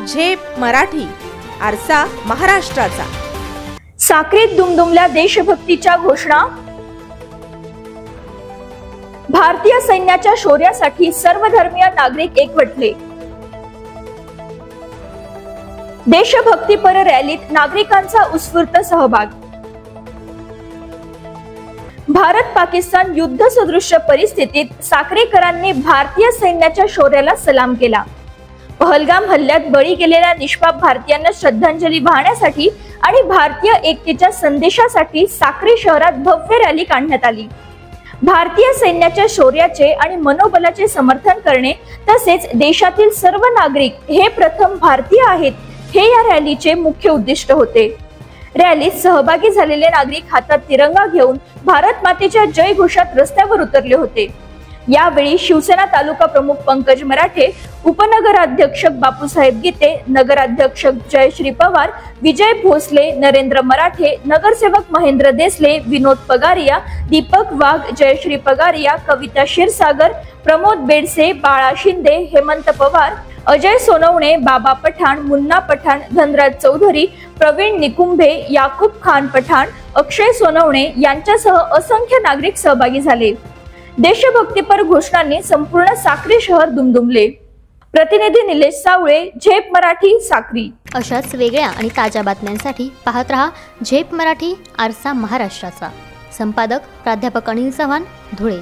झेप मराठी, आरसा महाराष्ट्राचा। साक्रीत दुमदुमल्या देशभक्तीच्या घोषणा। भारतीय सैन्याच्या शौर्यासाठी सर्वधर्मीय नागरिक एकवटले। देशभक्तीपर रॅलीत नागरिकांचा उत्स्फूर्त सहभाग। भारत पाकिस्तान युद्ध सदृश्य परिस्थितीत साक्रीकरांनी भारतीय सैन्याच्या शौर्याला सलाम केला। पहलगाम हल्ल्यात बळी गेलेल्या निष्पाप भारतीयांना श्रद्धांजली वाहण्यासाठी आणि भारतीय एकतेच्या संदेशासाठी साक्री शहरात भव्य रॅली काढण्यात आली। भारतीय सैन्याच्या शौर्याचे आणि मनोबलाचे समर्थन करणे तसेच देशातील सर्व नागरिक हे प्रथम भारतीय आहेत हे या रॅलीचे मुख्य उद्दिष्ट होते। रॅलीत सहभागी झालेले नागरिक हातात तिरंगा घेऊन भारत मातेच्या जय घोषात रस्त्यावर उतरले होते। यावेळी शिवसेना तालुका प्रमुख पंकज मराठे, उपनगराध्यक्ष बापूसाहेब गीते, नगराध्यक्ष जयश्री पवार, विजय भोसले, नरेंद्र मराठे, नगरसेवक महेंद्र देसले, विनोद पगारिया, दीपक वाघ, जयश्री पगारिया, कविता क्षीरसागर, प्रमोद बेडसे, बाळा शिंदे, हेमंत पवार, अजय सोनवणे, बाबा पठाण, मुन्ना पठाण, धनराज चौधरी, प्रवीण निकुंभे, याकूब खान पठाण, अक्षय सोनवणे यांच्यासह असंख्य नागरिक सहभागी झाले। देशभक्तीपर घोषणांनी संपूर्ण साक्री शहर दुमदुमले। प्रतिनिधी निलेश सावळे, झेप मराठी, साक्री। अशाच वेगळ्या आणि ताज्या बातम्यांसाठी पाहत रहा झेप मराठी, आरसा महाराष्ट्राचा। संपादक प्राध्यापक अनिल चव्हाण, धुळे।